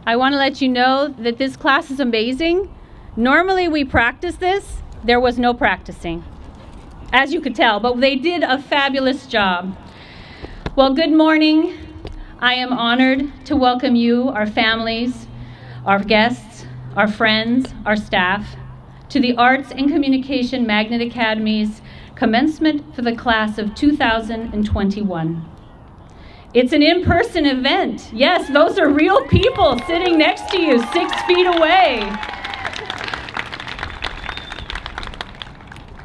I want to let you know that this class is amazing. Normally we practice this. There was no practicing, as you could tell, but they did a fabulous job. Well, good morning. I am honored to welcome you, our families, our guests, our friends, our staff, to the Arts and Communication Magnet Academy's commencement for the class of 2021. It's an in-person event. Yes, those are real people sitting next to you, 6 feet away.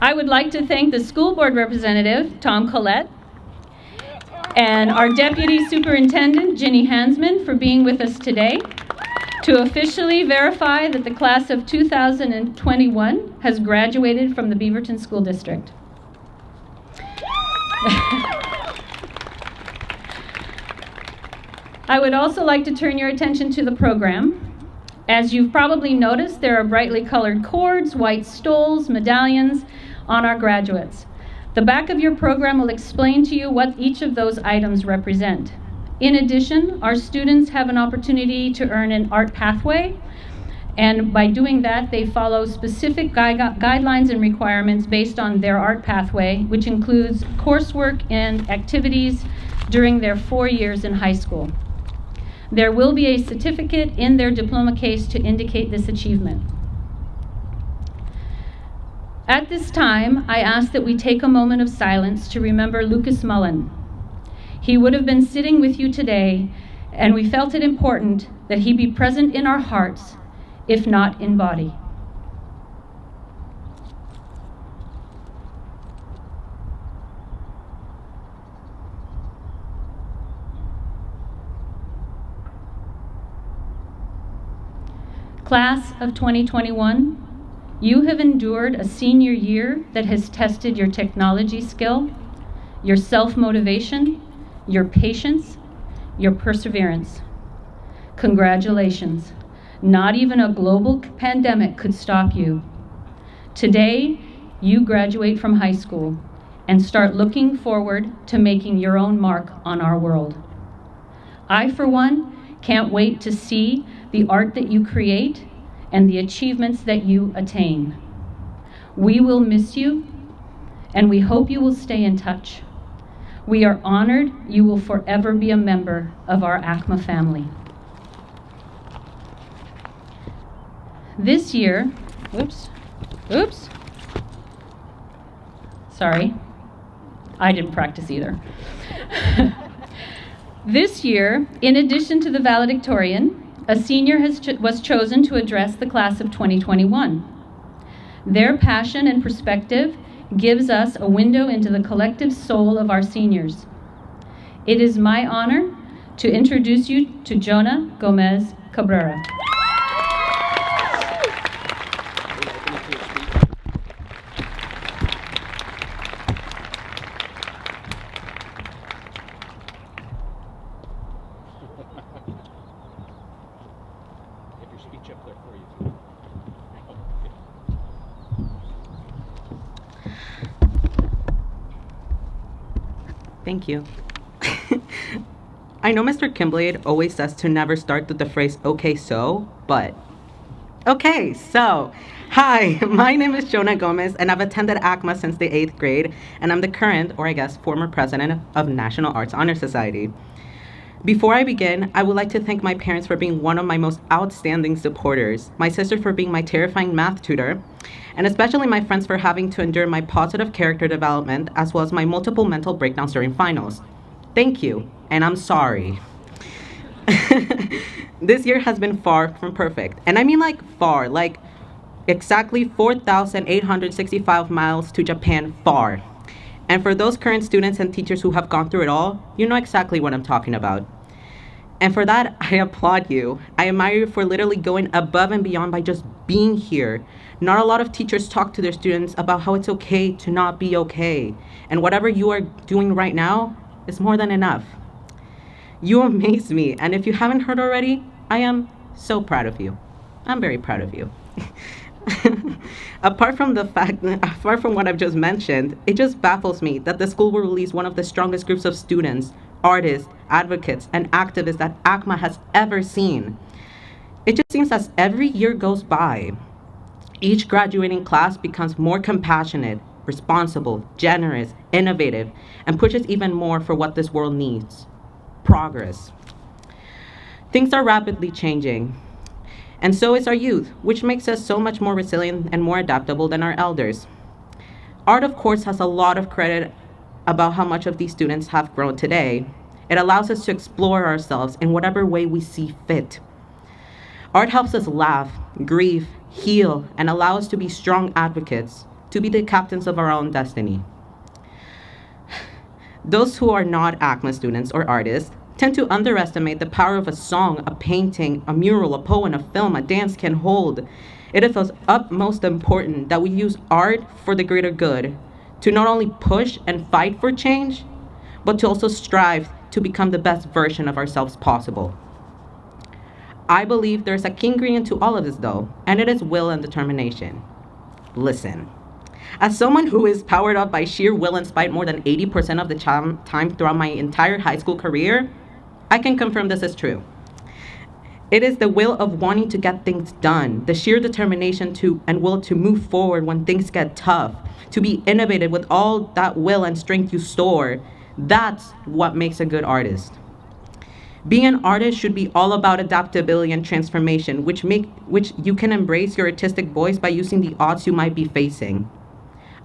I would like to thank the school board representative, Tom Collette, and our deputy superintendent, Ginny Hansman, for being with us today to officially verify that the class of 2021 has graduated from the Beaverton School District. I would also like to turn your attention to the program. As you've probably noticed, there are brightly colored cords, white stoles, medallions on our graduates. The back of your program will explain to you what each of those items represent. In addition, our students have an opportunity to earn an art pathway, and by doing that, they follow specific guidelines and requirements based on their art pathway, which includes coursework and activities during their 4 years in high school. There will be a certificate in their diploma case to indicate this achievement. At this time, I ask that we take a moment of silence to remember Lucas Mullen. He would have been sitting with you today, and we felt it important that he be present in our hearts, if not in body. Class of 2021, you have endured a senior year that has tested your technology skill, your self-motivation, your patience, your perseverance. Congratulations. Not even a global pandemic could stop you. Today, you graduate from high school and start looking forward to making your own mark on our world. I, for one, can't wait to see the art that you create and the achievements that you attain. We will miss you, and we hope you will stay in touch. We are honored you will forever be a member of our ACMA family. This year, sorry, I didn't practice either. This year, in addition to the valedictorian, a senior was chosen to address the class of 2021. Their passion and perspective gives us a window into the collective soul of our seniors. It is my honor to introduce you to Jonah Gomez Cabrera. Thank you. I know Mr. Kimblade always says to never start with the phrase, okay, so, but. Okay, so, hi, my name is Jonah Gomez, and I've attended ACMA since the 8th grade, and I'm the current, or I guess former president of National Arts Honor Society. Before I begin, I would like to thank my parents for being one of my most outstanding supporters, my sister for being my terrifying math tutor, and especially my friends for having to endure my positive character development as well as my multiple mental breakdowns during finals. Thank you, and I'm sorry. This year has been far from perfect, and I mean like far, like exactly 4,865 miles to Japan far. And for those current students and teachers who have gone through it all, you know exactly what I'm talking about. And for that, I applaud you. I admire you for literally going above and beyond by just being here. Not a lot of teachers talk to their students about how it's okay to not be okay. And whatever you are doing right now is more than enough. You amaze me, and if you haven't heard already, I am so proud of you. I'm very proud of you. Apart from what I've just mentioned, it just baffles me that the school will release one of the strongest groups of students, artists, advocates, and activists that ACMA has ever seen. It just seems as every year goes by, each graduating class becomes more compassionate, responsible, generous, innovative, and pushes even more for what this world needs: progress. Things are rapidly changing, and so is our youth, which makes us so much more resilient and more adaptable than our elders. Art, of course, has a lot of credit about how much of these students have grown today. It allows us to explore ourselves in whatever way we see fit. Art helps us laugh, grieve, heal, and allow us to be strong advocates, to be the captains of our own destiny. Those who are not ACMA students or artists tend to underestimate the power of a song, a painting, a mural, a poem, a film, a dance can hold. It is of utmost important that we use art for the greater good, to not only push and fight for change, but to also strive to become the best version of ourselves possible. I believe there's a key ingredient to all of this, though, and it is will and determination. Listen. As someone who is powered up by sheer will and spite more than 80% of the time throughout my entire high school career, I can confirm this is true. It is the will of wanting to get things done, the sheer determination and will to move forward when things get tough, to be innovative with all that will and strength you store. That's what makes a good artist. Being an artist should be all about adaptability and transformation, which you can embrace your artistic voice by using the odds you might be facing.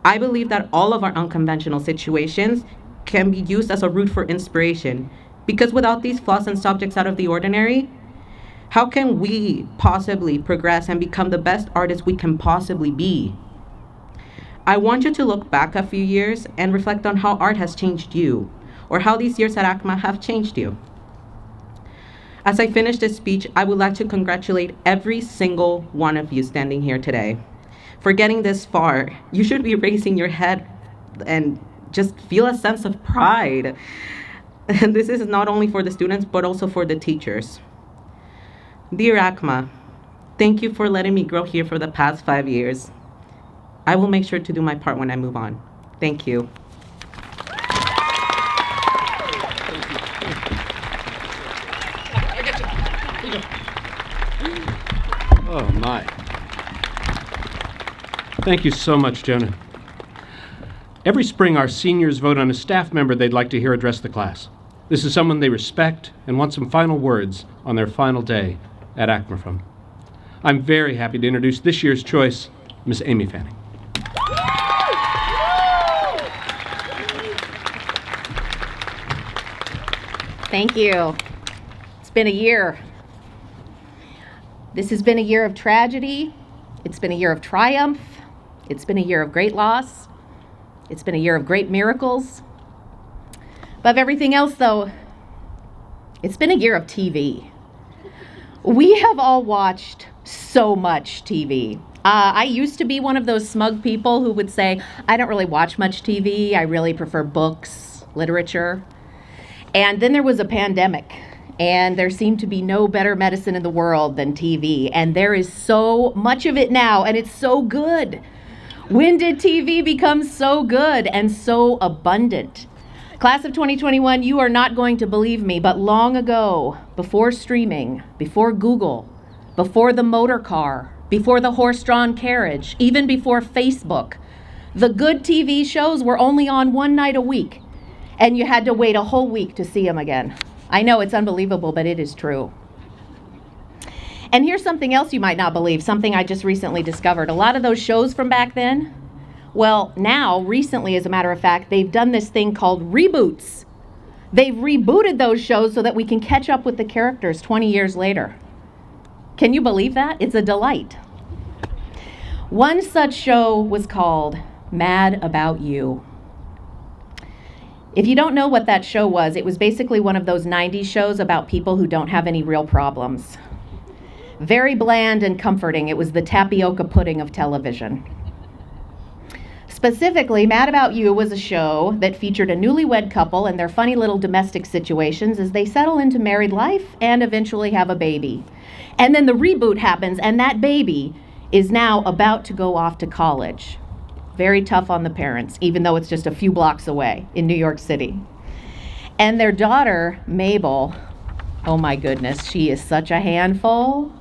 I believe that all of our unconventional situations can be used as a route for inspiration, because without these flaws and subjects out of the ordinary, how can we possibly progress and become the best artists we can possibly be? I want you to look back a few years and reflect on how art has changed you, or how these years at ACMA have changed you. As I finish this speech, I would like to congratulate every single one of you standing here today. For getting this far, you should be raising your head and just feel a sense of pride. And this is not only for the students, but also for the teachers. Dear ACMA, thank you for letting me grow here for the past 5 years. I will make sure to do my part when I move on. Thank you. Oh, my. Thank you so much, Jonah. Every spring, our seniors vote on a staff member they'd like to hear address the class. This is someone they respect and want some final words on their final day at ACMA from. I'm very happy to introduce this year's choice, Miss Amy Fanning. Thank you. It's been a year. This has been a year of tragedy. It's been a year of triumph. It's been a year of great loss. It's been a year of great miracles. Above everything else, though, it's been a year of TV. We have all watched so much TV. I used to be one of those smug people who would say, I don't really watch much TV. I really prefer books, literature. And then there was a pandemic, and there seemed to be no better medicine in the world than TV. And there is so much of it now, and it's so good. When did TV become so good and so abundant? Class of 2021, you are not going to believe me, but long ago, before streaming, before Google, before the motor car, before the horse-drawn carriage, even before Facebook, the good TV shows were only on one night a week, and you had to wait a whole week to see them again. I know it's unbelievable, but it is true. And here's something else you might not believe, something I just recently discovered. A lot of those shows from back then, well, now, recently, as a matter of fact, they've done this thing called reboots. They've rebooted those shows so that we can catch up with the characters 20 years later. Can you believe that? It's a delight. One such show was called Mad About You. If you don't know what that show was, it was basically one of those 90s shows about people who don't have any real problems. Very bland and comforting. It was the tapioca pudding of television. Specifically, Mad About You was a show that featured a newlywed couple and their funny little domestic situations as they settle into married life and eventually have a baby. And then the reboot happens, and that baby is now about to go off to college. Very tough on the parents, even though it's just a few blocks away in New York City. And their daughter, Mabel, oh my goodness, she is such a handful.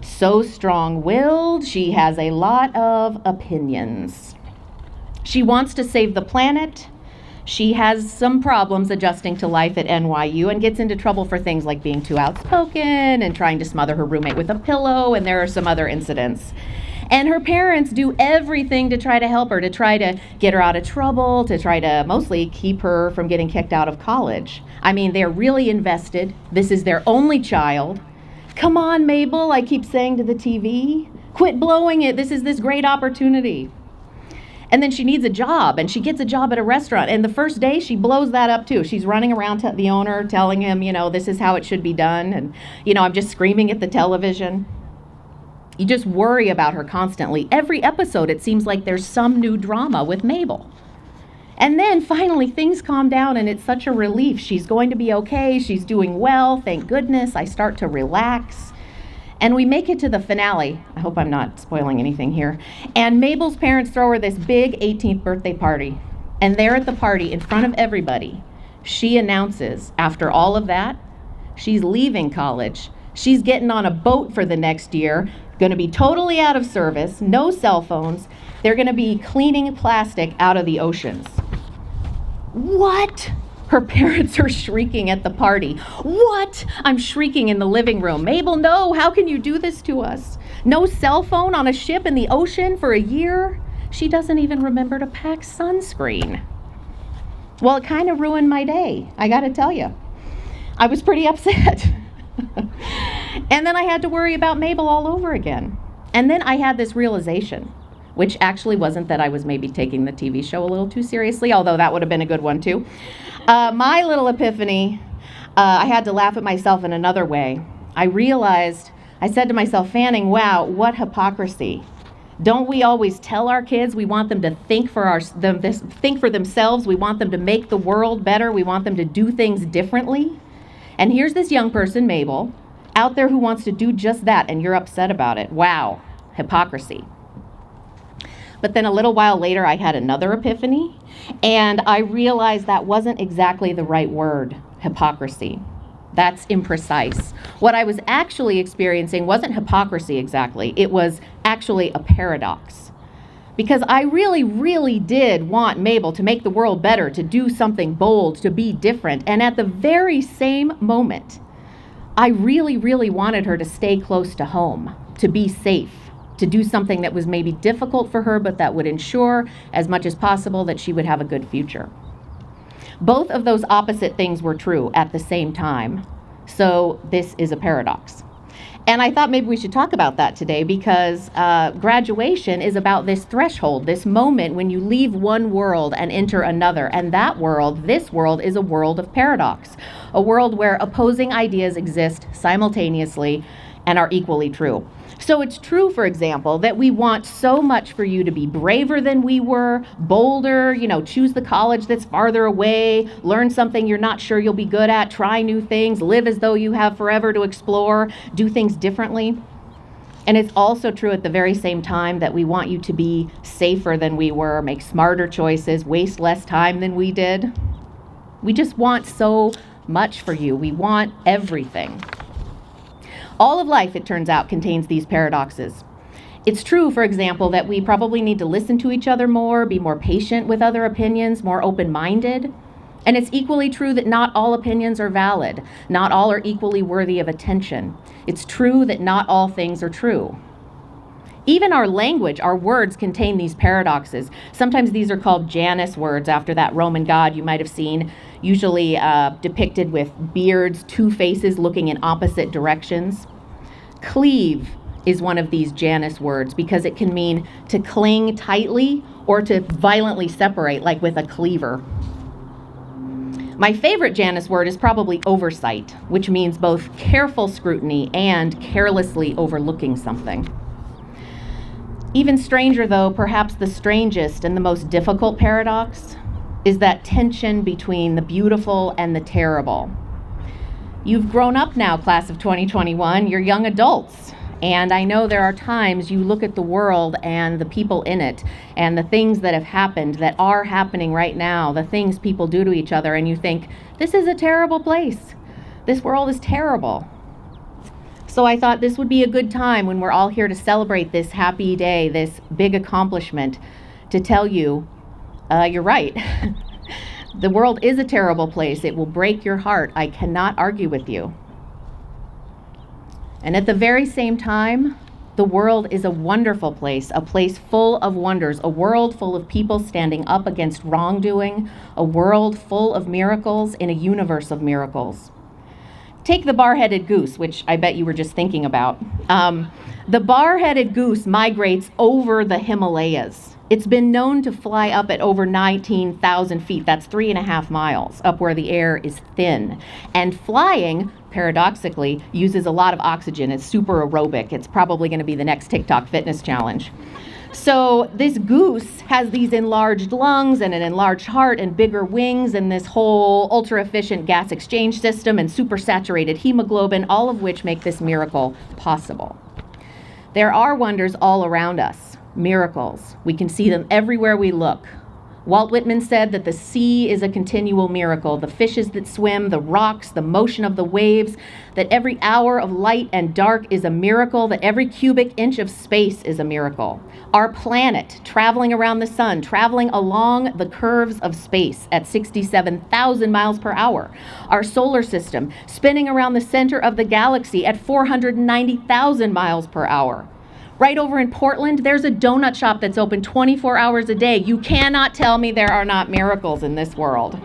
so strong-willed. She has a lot of opinions. She wants to save the planet. She has some problems adjusting to life at NYU and gets into trouble for things like being too outspoken and trying to smother her roommate with a pillow, and there are some other incidents. And her parents do everything to try to help her, to try to get her out of trouble, to try to mostly keep her from getting kicked out of college. I mean, they're really invested. This is their only child. Come on, Mabel, I keep saying to the TV. Quit blowing it. This is this great opportunity. And then she needs a job, and she gets a job at a restaurant. And the first day, she blows that up too. She's running around to the owner, telling him, this is how it should be done. And, I'm just screaming at the television. You just worry about her constantly. Every episode, it seems like there's some new drama with Mabel. And then finally, things calm down, and it's such a relief. She's going to be okay. She's doing well. Thank goodness. I start to relax. And we make it to the finale. I hope I'm not spoiling anything here. And Mabel's parents throw her this big 18th birthday party. And there at the party, in front of everybody, she announces, after all of that, she's leaving college. She's getting on a boat for the next year, going to be totally out of service, no cell phones. They're going to be cleaning plastic out of the oceans. What? Her parents are shrieking at the party. What? I'm shrieking in the living room. Mabel, no, how can you do this to us? No cell phone on a ship in the ocean for a year? She doesn't even remember to pack sunscreen. Well, it kind of ruined my day, I gotta tell you. I was pretty upset. And then I had to worry about Mabel all over again. And then I had this realization, which actually wasn't that I was maybe taking the TV show a little too seriously, although that would have been a good one too. My little epiphany, I had to laugh at myself in another way. I said to myself, Fanning, wow, what hypocrisy. Don't we always tell our kids we want them to think for themselves, we want them to make the world better, we want them to do things differently? And here's this young person, Mabel, out there who wants to do just that, and you're upset about it. Wow, hypocrisy. But then a little while later, I had another epiphany, and I realized that wasn't exactly the right word, hypocrisy. That's imprecise. What I was actually experiencing wasn't hypocrisy exactly. It was actually a paradox. Because I really, really did want Mabel to make the world better, to do something bold, to be different. And at the very same moment, I really, really wanted her to stay close to home, to be safe, to do something that was maybe difficult for her, but that would ensure as much as possible that she would have a good future. Both of those opposite things were true at the same time. So this is a paradox. And I thought maybe we should talk about that today because graduation is about this threshold, this moment when you leave one world and enter another. And that world, this world, is a world of paradox, a world where opposing ideas exist simultaneously and are equally true. So it's true, for example, that we want so much for you to be braver than we were, bolder, choose the college that's farther away, learn something you're not sure you'll be good at, try new things, live as though you have forever to explore, do things differently. And it's also true at the very same time that we want you to be safer than we were, make smarter choices, waste less time than we did. We just want so much for you. We want everything. All of life, it turns out, contains these paradoxes. It's true, for example, that we probably need to listen to each other more, be more patient with other opinions, more open-minded. And it's equally true that not all opinions are valid. Not all are equally worthy of attention. It's true that not all things are true. Even our language, our words contain these paradoxes. Sometimes these are called Janus words after that Roman god you might have seen, usually depicted with beards, two faces looking in opposite directions. Cleave is one of these Janus words because it can mean to cling tightly or to violently separate, like with a cleaver. My favorite Janus word is probably oversight, which means both careful scrutiny and carelessly overlooking something. Even stranger, though, perhaps the strangest and the most difficult paradox is that tension between the beautiful and the terrible. You've grown up now, class of 2021. You're young adults. And I know there are times you look at the world and the people in it and the things that have happened, that are happening right now, the things people do to each other, and you think, this is a terrible place. This world is terrible. So I thought this would be a good time when we're all here to celebrate this happy day, this big accomplishment, to tell you, you're right. The world is a terrible place. It will break your heart. I cannot argue with you. And at the very same time, the world is a wonderful place, a place full of wonders, a world full of people standing up against wrongdoing, a world full of miracles in a universe of miracles. Take the bar-headed goose, which I bet you were just thinking about. The bar-headed goose migrates over the Himalayas. It's been known to fly up at over 19,000 feet. That's 3.5 miles up where the air is thin. And flying, paradoxically, uses a lot of oxygen. It's super aerobic. It's probably going to be the next TikTok fitness challenge. So this goose has these enlarged lungs and an enlarged heart and bigger wings and this whole ultra-efficient gas exchange system and supersaturated hemoglobin, all of which make this miracle possible. There are wonders all around us, miracles. We can see them everywhere we look. Walt Whitman said that the sea is a continual miracle, the fishes that swim, the rocks, the motion of the waves, that every hour of light and dark is a miracle, that every cubic inch of space is a miracle. Our planet, traveling around the sun, traveling along the curves of space at 67,000 miles per hour. Our solar system, spinning around the center of the galaxy at 490,000 miles per hour. Right over in Portland, there's a donut shop that's open 24 hours a day. You cannot tell me there are not miracles in this world.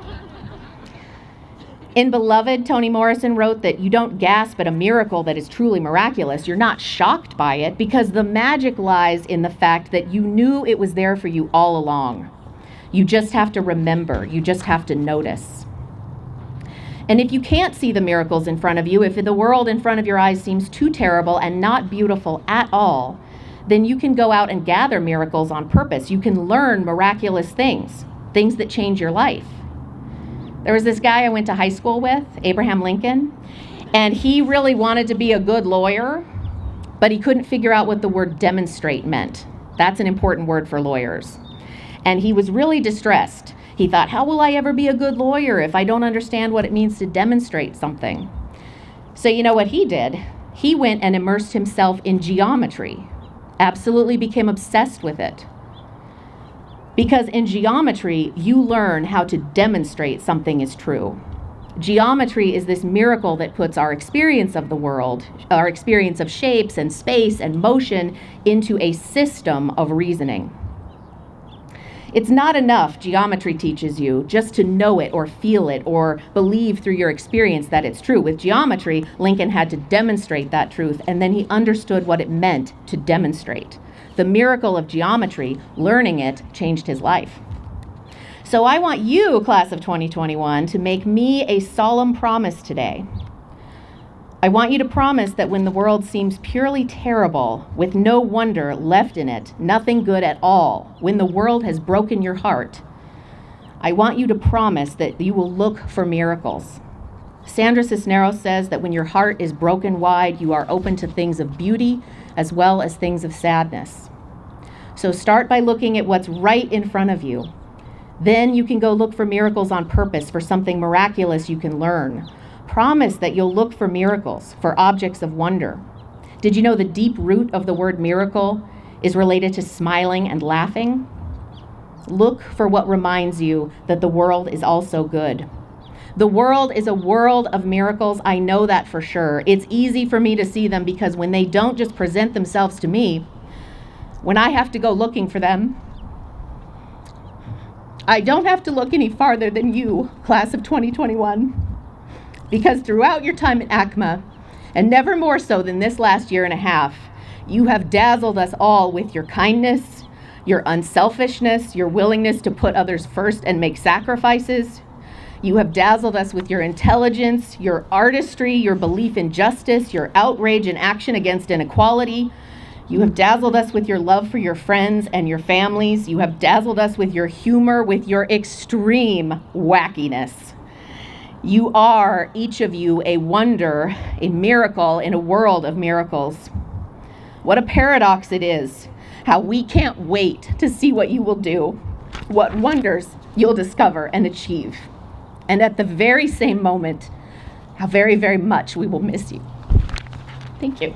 In Beloved, Toni Morrison wrote that you don't gasp at a miracle that is truly miraculous. You're not shocked by it because the magic lies in the fact that you knew it was there for you all along. You just have to remember. You just have to notice. And if you can't see the miracles in front of you, if the world in front of your eyes seems too terrible and not beautiful at all, then you can go out and gather miracles on purpose. You can learn miraculous things, things that change your life. There was this guy I went to high school with, Abraham Lincoln, and he really wanted to be a good lawyer, but he couldn't figure out what the word demonstrate meant. That's an important word for lawyers. And he was really distressed. He thought, how will I ever be a good lawyer if I don't understand what it means to demonstrate something? So you know what he did? He went and immersed himself in geometry, absolutely became obsessed with it. Because in geometry, you learn how to demonstrate something is true. Geometry is this miracle that puts our experience of the world, our experience of shapes and space and motion into a system of reasoning. It's not enough, geometry teaches you, just to know it or feel it or believe through your experience that it's true. With geometry, Lincoln had to demonstrate that truth, and then he understood what it meant to demonstrate. The miracle of geometry, learning it, changed his life. So I want you, class of 2021, to make me a solemn promise today. I want you to promise that when the world seems purely terrible, with no wonder left in it, nothing good at all, when the world has broken your heart, I want you to promise that you will look for miracles. Sandra Cisneros says that when your heart is broken wide, you are open to things of beauty as well as things of sadness. So start by looking at what's right in front of you. Then you can go look for miracles on purpose, for something miraculous you can learn. Promise that you'll look for miracles, for objects of wonder. Did you know the deep root of the word miracle is related to smiling and laughing? Look for what reminds you that the world is also good. The world is a world of miracles. I know that for sure. It's easy for me to see them because when they don't just present themselves to me, when I have to go looking for them, I don't have to look any farther than you, class of 2021. Because throughout your time at ACMA, and never more so than this last year and a half, you have dazzled us all with your kindness, your unselfishness, your willingness to put others first and make sacrifices. You have dazzled us with your intelligence, your artistry, your belief in justice, your outrage and action against inequality. You have dazzled us with your love for your friends and your families. You have dazzled us with your humor, with your extreme wackiness. You are, each of you, a wonder, a miracle in a world of miracles. What a paradox it is, how we can't wait to see what you will do, what wonders you'll discover and achieve. And at the very same moment, how very, very much we will miss you. Thank you.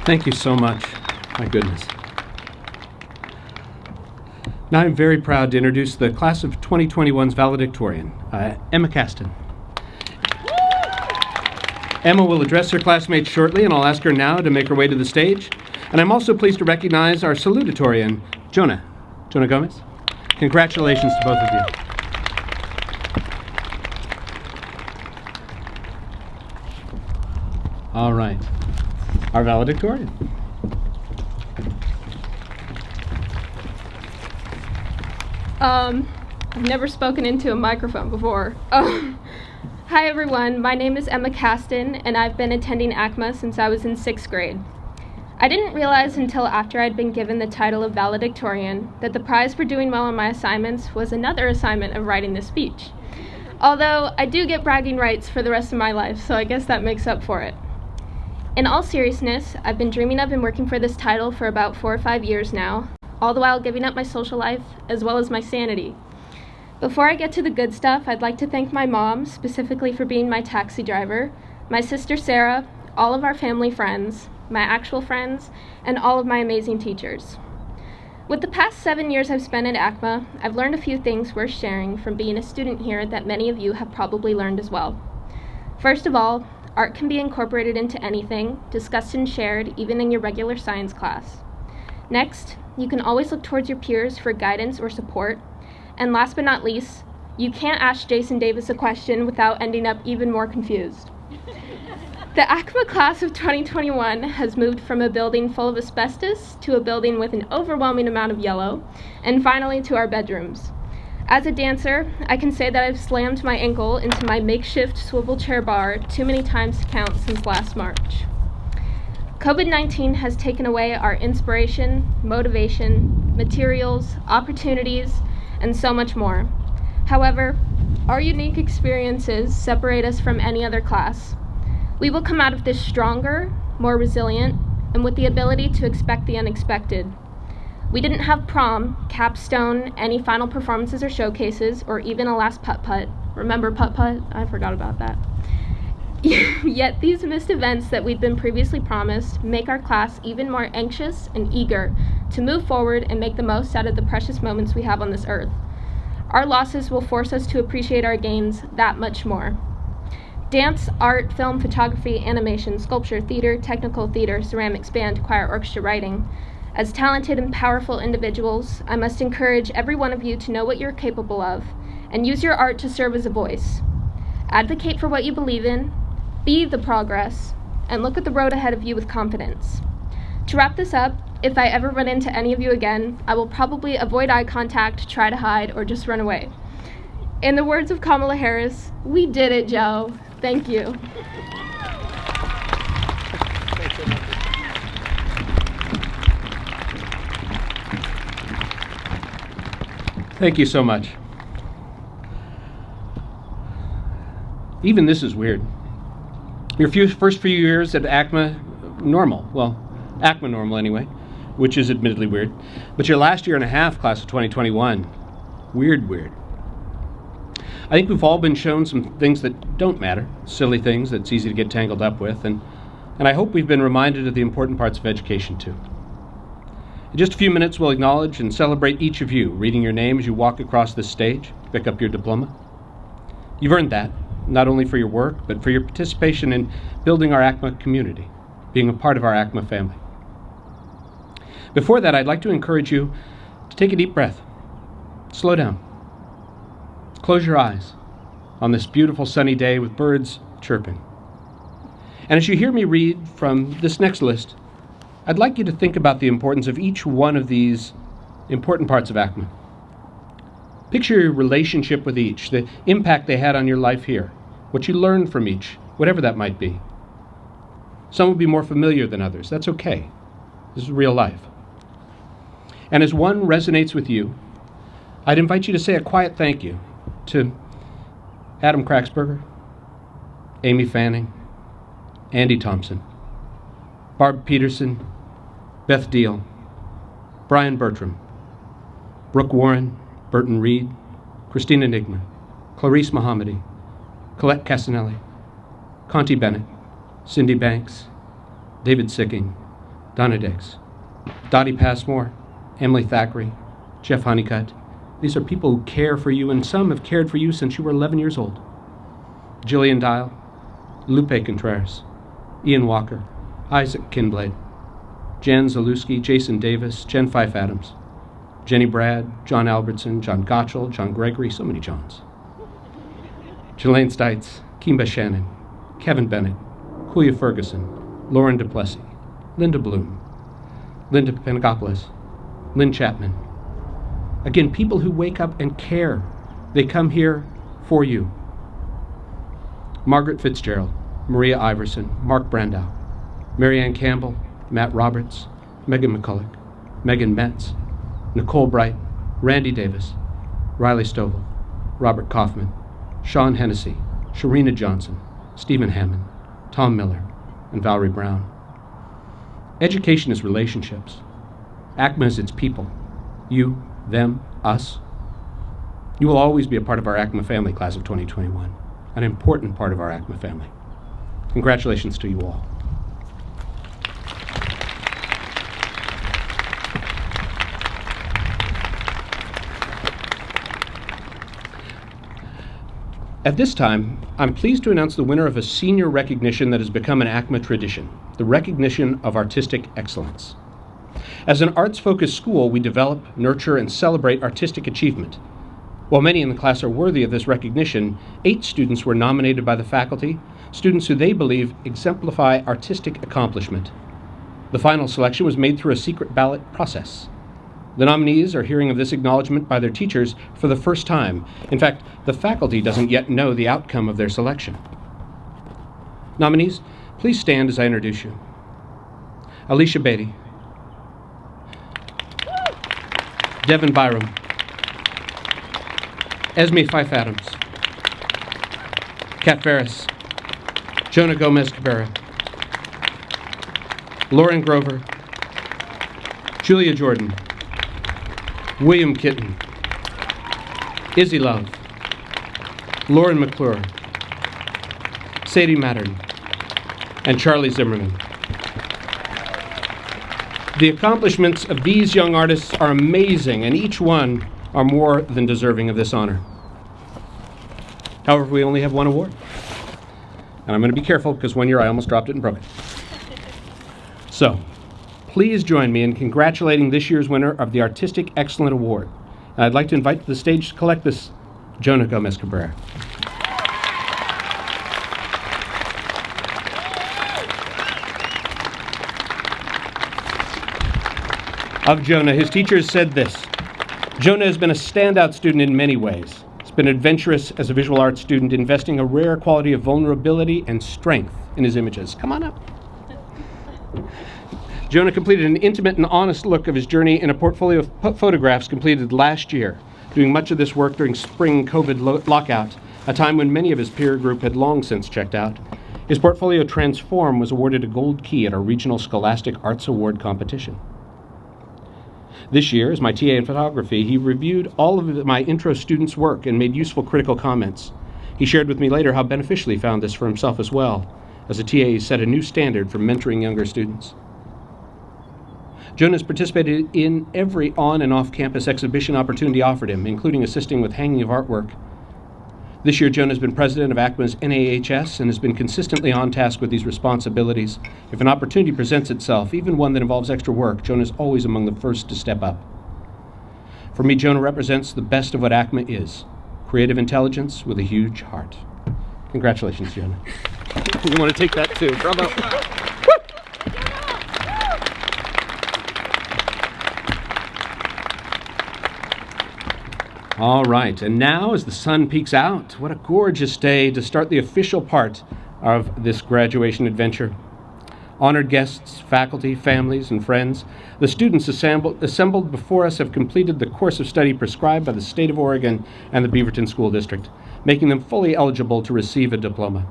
Thank you so much. My goodness. Now I'm very proud to introduce the class of 2021's valedictorian, Emma Caston. Emma will address her classmates shortly, and I'll ask her now to make her way to the stage. And I'm also pleased to recognize our salutatorian, Jonah Gomez. Congratulations to both of you. All right, our valedictorian. I've never spoken into a microphone before. Hi everyone, my name is Emma Caston, and I've been attending ACMA since I was in 6th grade. I didn't realize until after I'd been given the title of valedictorian that the prize for doing well on my assignments was another assignment of writing this speech. Although I do get bragging rights for the rest of my life, so I guess that makes up for it. In all seriousness, I've been dreaming of and working for this title for about 4 or 5 years now, all the while giving up my social life as well as my sanity. Before I get to the good stuff, I'd like to thank my mom, specifically for being my taxi driver, my sister Sarah, all of our family friends, my actual friends, and all of my amazing teachers. With the past 7 years I've spent at ACMA, I've learned a few things worth sharing from being a student here that many of you have probably learned as well. First of all, art can be incorporated into anything, discussed and shared, even in your regular science class. Next, you can always look towards your peers for guidance or support. And last but not least, you can't ask Jason Davis a question without ending up even more confused. The ACMA class of 2021 has moved from a building full of asbestos to a building with an overwhelming amount of yellow, and finally to our bedrooms. As a dancer, I can say that I've slammed my ankle into my makeshift swivel chair bar too many times to count since last March. COVID-19 has taken away our inspiration, motivation, materials, opportunities, and so much more. However, our unique experiences separate us from any other class. We will come out of this stronger, more resilient, and with the ability to expect the unexpected. We didn't have prom, capstone, any final performances or showcases, or even a last putt-putt. Remember putt-putt? I forgot about that. Yet these missed events that we'd been previously promised make our class even more anxious and eager to move forward and make the most out of the precious moments we have on this earth. Our losses will force us to appreciate our gains that much more. Dance, art, film, photography, animation, sculpture, theater, technical theater, ceramics, band, choir, orchestra, writing. As talented and powerful individuals, I must encourage every one of you to know what you're capable of and use your art to serve as a voice. Advocate for what you believe in, be the progress, and look at the road ahead of you with confidence. To wrap this up, if I ever run into any of you again, I will probably avoid eye contact, try to hide, or just run away. In the words of Kamala Harris, we did it, Joe. Thank you. Thank you so much. Even this is weird. Your first few years at ACMA, normal. Well, ACMA normal anyway, which is admittedly weird. But your last year and a half, class of 2021, weird. I think we've all been shown some things that don't matter, silly things that's easy to get tangled up with, and I hope we've been reminded of the important parts of education too. In just a few minutes, we'll acknowledge and celebrate each of you, reading your name as you walk across this stage, pick up your diploma. You've earned that, not only for your work, but for your participation in building our ACMA community, being a part of our ACMA family. Before that, I'd like to encourage you to take a deep breath. Slow down. Close your eyes on this beautiful sunny day with birds chirping. And as you hear me read from this next list, I'd like you to think about the importance of each one of these important parts of ACMA. Picture your relationship with each, the impact they had on your life here, what you learned from each, whatever that might be. Some will be more familiar than others. That's okay. This is real life. And as one resonates with you, I'd invite you to say a quiet thank you to Adam Kraxberger, Amy Fanning, Andy Thompson, Barb Peterson, Beth Deal, Brian Bertram, Brooke Warren, Burton Reed, Christina Nigma, Clarice Mohammadi, Colette Castanelli, Conti Bennett, Cindy Banks, David Sicking, Donna Dix, Dottie Passmore, Emily Thackeray, Jeff Honeycutt. These are people who care for you, and some have cared for you since you were 11 years old. Jillian Dial, Lupe Contreras, Ian Walker, Isaac Kinblade, Jan Zalewski, Jason Davis, Jen Fife Adams, Jenny Brad, John Albertson, John Gottschall, John Gregory, so many Johns. Jelaine Stites, Kimba Shannon, Kevin Bennett, Julia Ferguson, Lauren Duplessis, Linda Bloom, Linda Panagopoulos, Lynn Chapman. Again, people who wake up and care. They come here for you. Margaret Fitzgerald, Maria Iverson, Mark Brandow, Marianne Campbell, Matt Roberts, Megan McCulloch, Megan Metz, Nicole Bright, Randy Davis, Riley Stovall, Robert Kaufman, Sean Hennessy, Sharina Johnson, Stephen Hammond, Tom Miller, and Valerie Brown. Education is relationships. ACMA is its people. You, them, us. You will always be a part of our ACMA family, class of 2021, an important part of our ACMA family. Congratulations to you all. At this time, I'm pleased to announce the winner of a senior recognition that has become an ACMA tradition, the recognition of artistic excellence. As an arts-focused school, we develop, nurture, and celebrate artistic achievement. While many in the class are worthy of this recognition, 8 students were nominated by the faculty, students who they believe exemplify artistic accomplishment. The final selection was made through a secret ballot process. The nominees are hearing of this acknowledgement by their teachers for the first time. In fact, the faculty doesn't yet know the outcome of their selection. Nominees, please stand as I introduce you. Alicia Beatty, Devin Byram, Esme Fife Adams, Kat Ferris, Jonah Gomez Cabrera, Lauren Grover, Julia Jordan, William Kitten, Izzy Love, Lauren McClure, Sadie Mattern, and Charlie Zimmerman. The accomplishments of these young artists are amazing, and each one are more than deserving of this honor. However, we only have one award. And I'm going to be careful because one year I almost dropped it and broke it. So, please join me in congratulating this year's winner of the Artistic Excellent Award. And I'd like to invite to the stage to collect this, Jonah Gomez Cabrera. Of Jonah, his teachers said this: Jonah has been a standout student in many ways. He's been adventurous as a visual arts student, investing a rare quality of vulnerability and strength in his images. Come on up. Jonah completed an intimate and honest look of his journey in a portfolio of photographs completed last year, doing much of this work during spring COVID lockout, a time when many of his peer group had long since checked out. His portfolio Transform was awarded a gold key at our regional Scholastic Arts Award competition. This year, as my TA in photography, he reviewed all of my intro students' work and made useful critical comments. He shared with me later how beneficial he found this for himself as well. As a TA, he set a new standard for mentoring younger students. Jonah has participated in every on- and off-campus exhibition opportunity offered him, including assisting with hanging of artwork. This year, Jonah has been president of ACMA's NAHS and has been consistently on task with these responsibilities. If an opportunity presents itself, even one that involves extra work, Jonah is always among the first to step up. For me, Jonah represents the best of what ACMA is: creative intelligence with a huge heart. Congratulations, Jonah. You want to take that too. Bravo. All right, and now as the sun peeks out, what a gorgeous day to start the official part of this graduation adventure. Honored guests, faculty, families, and friends, the students assembled before us have completed the course of study prescribed by the state of Oregon and the Beaverton School District, making them fully eligible to receive a diploma.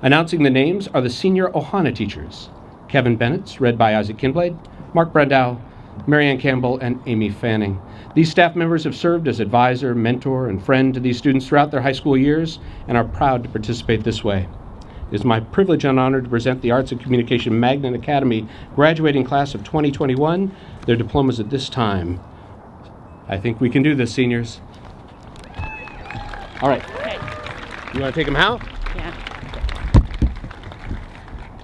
Announcing the names are the senior Ohana teachers: Kevin Bennett, read by Isaac Kinblade, Mark Brandow, Marianne Campbell, and Amy Fanning. These staff members have served as advisor, mentor, and friend to these students throughout their high school years and are proud to participate this way. It is my privilege and honor to present the Arts and Communication Magnet Academy graduating class of 2021, their diplomas at this time. I think we can do this, seniors. All right. Okay. You want to take them out? Yeah.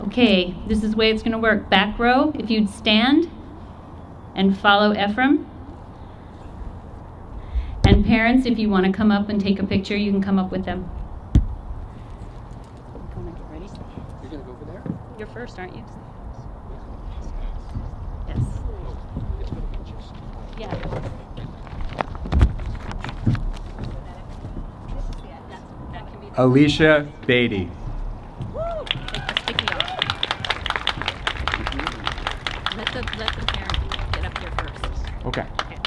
Okay, this is the way it's going to work. Back row, if you'd stand and follow Ephraim. And parents, if you want to come up and take a picture, you can come up with them. Ready? You're going to go over there? You're first, aren't you? Yes. Yeah. Alicia Beatty. Let the parent get up here first. Okay. Okay.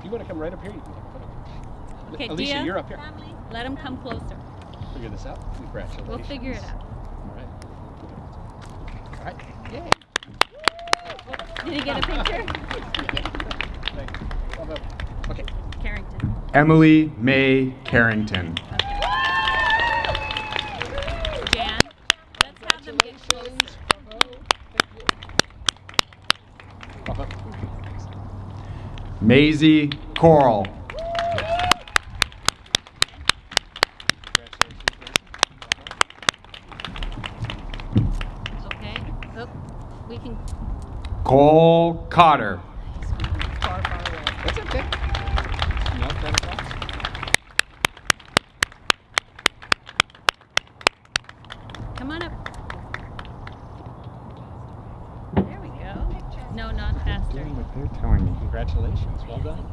You want to come right up here? You can put it. Okay, Alicia, Dia, you're up here. let him come closer. Figure this out. Congratulations. We'll figure it out. All right. All right. Yay. Did he get a picture? Okay. Carrington. Emily May Carrington. Okay. Jan, let's have them get closer. Maisie Coral. Okay. Oh, we can. Cole Cotter. Far away. That's okay. No, that's fine. Come on up. There we go. No, not faster. What they're telling me. Congratulations. Well done.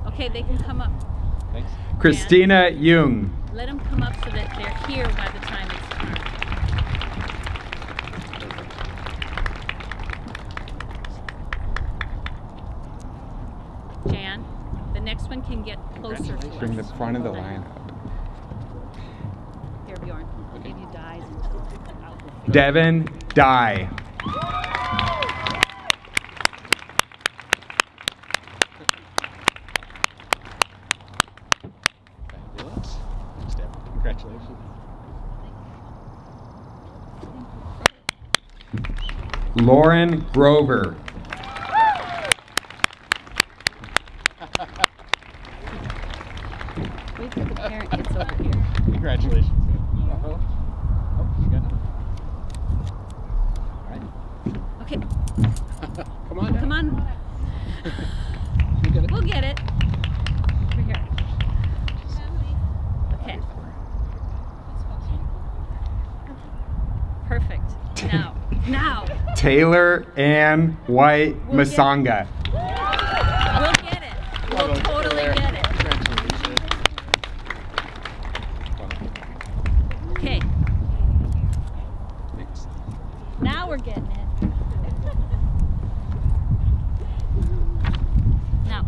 Okay, they can come up. Thanks. Christina Jung. Let them come up so that they're here by the time it's time. Jan, the next one can get closer to us. Bring the front of the line up. Here, Bjorn. I'll give you dies until out. Devin Dye. Fabulous. Next step. Congratulations. Lauren Grover. Wait till the parent gets over here. Congratulations. Oh, you got it. All right. Okay, Come on. come on. You got it. We'll get it. Over here. Okay. Perfect. Now. Taylor Ann White We'll get- Masanga. We'll get it. We'll totally get it. Congratulations. Okay. Thanks. Now we're getting it. Now.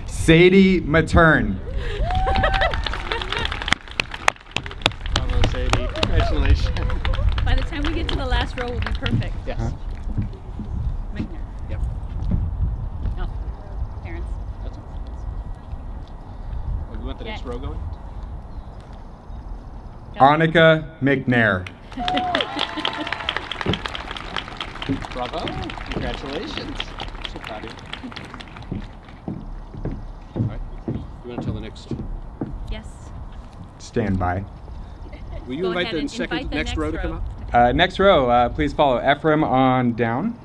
Sadie Matern. Bravo, Sadie. Congratulations. By the time we get to the last row, we'll be perfect. Yes. Huh? McNair. Yep. No. Parents. That's all. You want the next Okay. row going? Annika McNair. Bravo. Congratulations. So proud of you. All right. You want to tell the next? Yes. Stand by. Will you Go invite ahead the and second invite the next next row to come row. up? Next row, please follow Ephraim on down.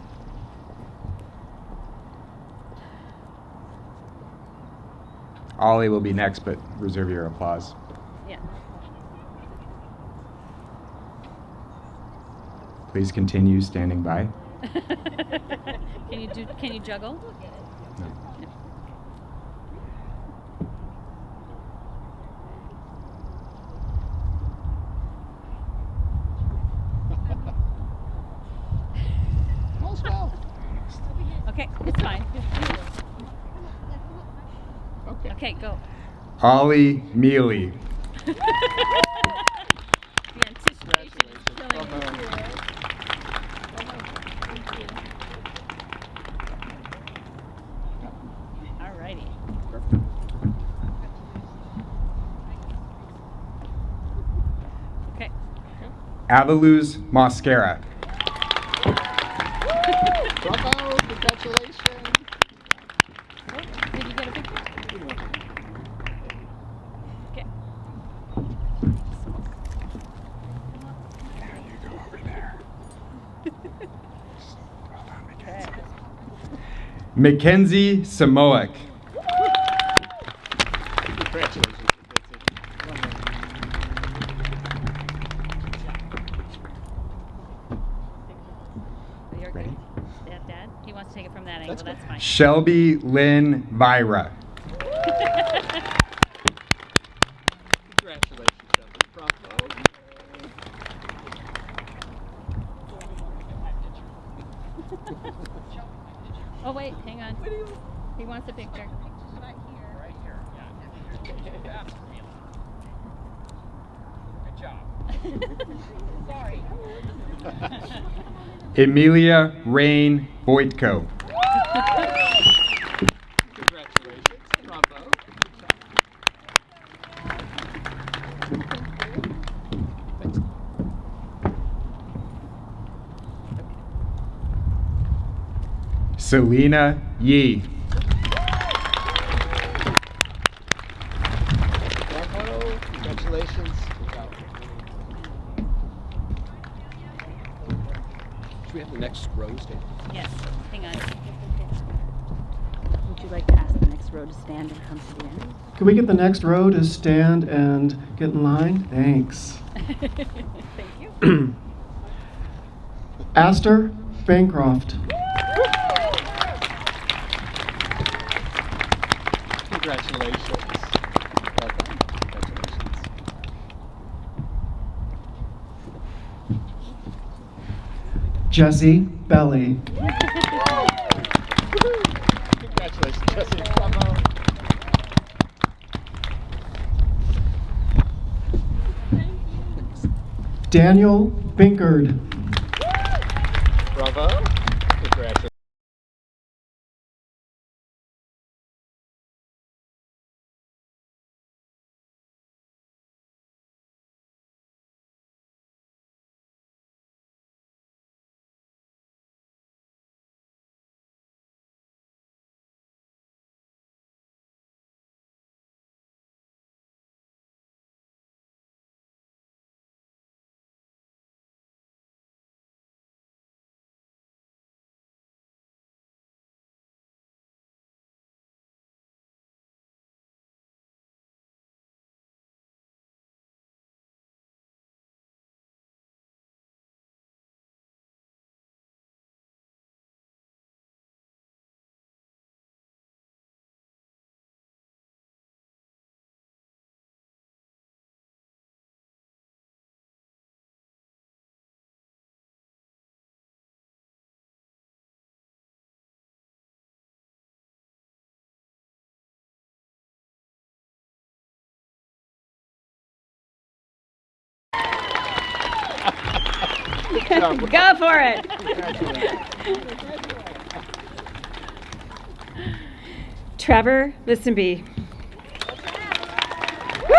Ollie will be next, but reserve your applause. Yeah. Please continue standing by. Can you juggle? No. All's well. Okay, it's fine. Okay. Okay, go. Ollie Mealy. The anticipation is killing me. Congratulations. Thank you. Avaluz Mosquera. Bravo, congratulations. Did you get a picture? Okay. There you go over there. Well done, Mackenzie. Mackenzie Samoak. Congratulations. You're Ready? good. Dad? He wants to take it from that angle. That's fine. Shelby Lynn Vira. Congratulations, Shelby. Bravo. Oh, wait, hang on. He wants a picture. Good job. Sorry. Emilia Rain Voitko. Congratulations. Bravo. Thanks. Selena Yee. Bravo. Congratulations. Should we have the next row stand? Yes, hang on. Would you like to ask the next row to stand and come to the end? Can we get the next row to stand and get in line? Thanks. Thank you. Astor Bancroft. Congratulations. Well done. Congratulations. Jesse Belly. Congratulations, Jesse. Bravo. Daniel Binkard. Bravo. Congratulations. Go for it. Trevor Listenby. Woo!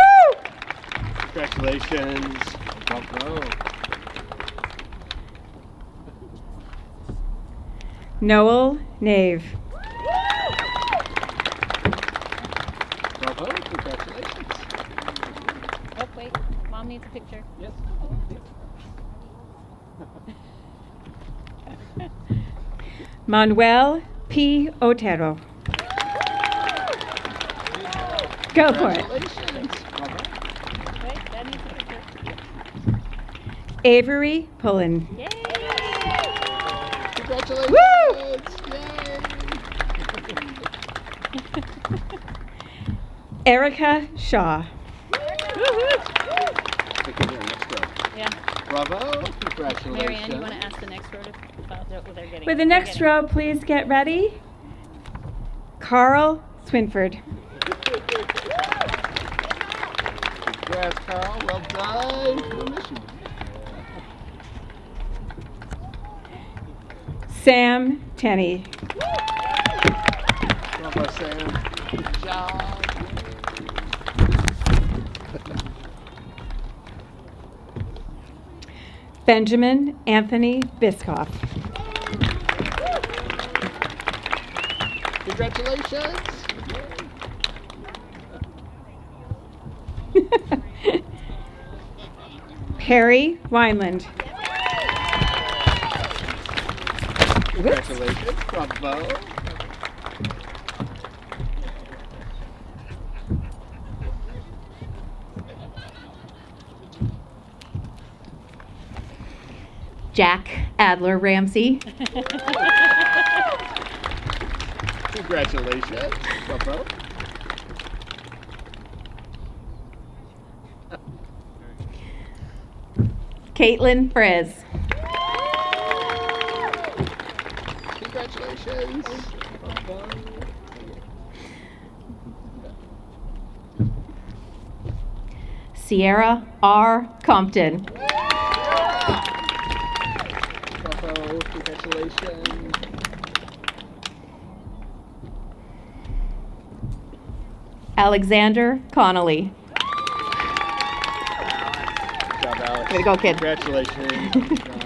Congratulations. Bravo. Noel Nave. Bravo. Congratulations. Oh, wait. Mom needs a picture. Yes. Manuel P. Otero. Go for it. Congratulations. Bravo. Wait, that needs a picture. Avery Pullen. Yay! Congratulations. Woo! Yay. Erica Shaw. Take it here, next row. Yeah. Bravo. Congratulations. Marianne, you want to ask the next row to they're getting. With the next row, please get ready. Carl Swinford. Congrats, Carl. Well done. We'll miss you. Sam Tenney. Bravo, Sam. Good job. Benjamin Anthony Biscoff. Congratulations. Perry Wineland. Congratulations. Bravo. Jack Adler Ramsey. Congratulations. Bravo. Caitlin Friz. Congratulations. Bravo. Sierra R. Compton. Bravo. Congratulations. Alexander Connolly. Good job, Alex. Way to go, kid. Congratulations. Good job.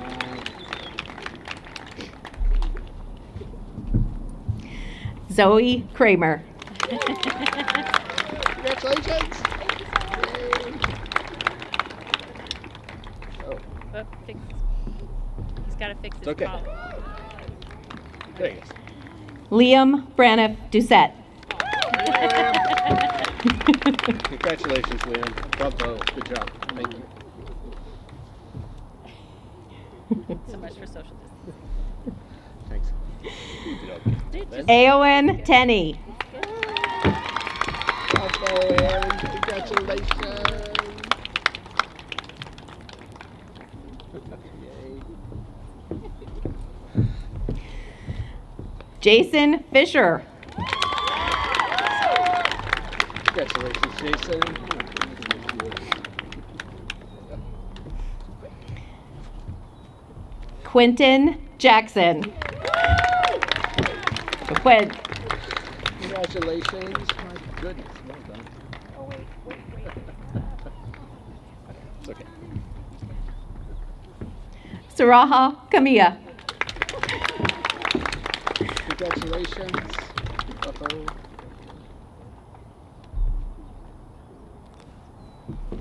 Zoe Kramer. Congratulations. Yay. Oh, He's got to fix his it's okay. collar. There he is. Liam Braniff Doucette. Congratulations, Liam. Bravo. Good job. Thank you. So much for social distancing. Thanks. Aowen Tenney. Bravo, Aaron. Congratulations. Yay. Jason Fisher. Congratulations, Jason. Quentin Jackson. Quinn. Congratulations. My goodness. Well done. Oh, wait. It's okay. Saraha Kamia. Congratulations. Bravo.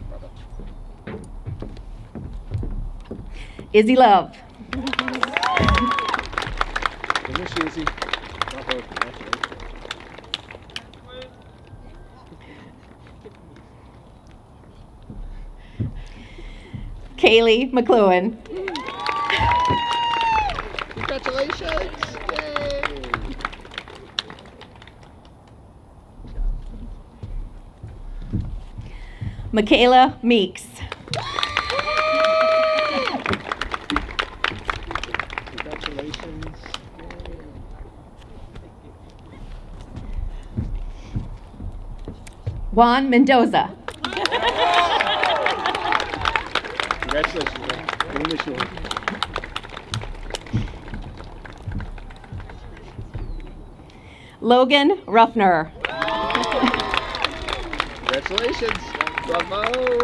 Bravo. Izzy Love. Finish easy. Bravo. Congratulations. Kaylee McLuhan. Congratulations. Yay. Michaela Meeks. Congratulations. Juan Mendoza. Congratulations, man. Good initial. Logan Ruffner. Congratulations. Bravo.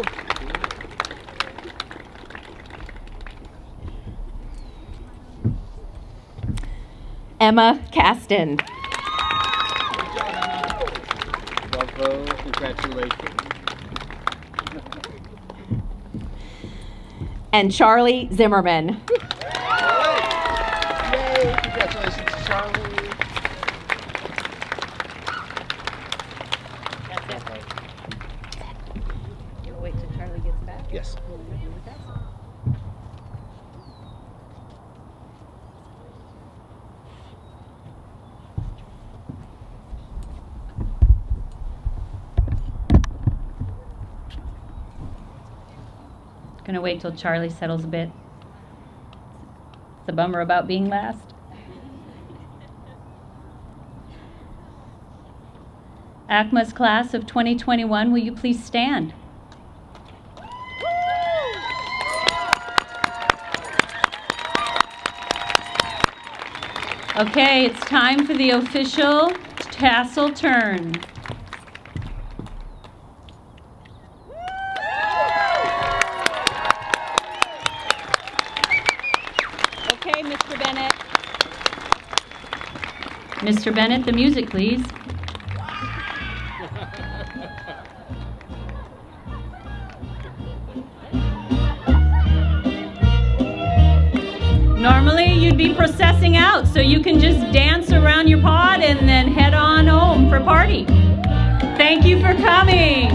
Emma Caston. Bravo. Congratulations. And Charlie Zimmerman. Yay. Congratulations to Charlie. That's it. You'll wait till Charlie gets back? Yes. We'll review with us. Gonna wait till Charlie settles a bit. It's a bummer about being last. ACMA's class of 2021, will you please stand? Okay, it's time for the official tassel turn. Mr. Bennett, the music, please. Normally, you'd be processing out, so you can just dance around your pod and then head on home for party. Thank you for coming.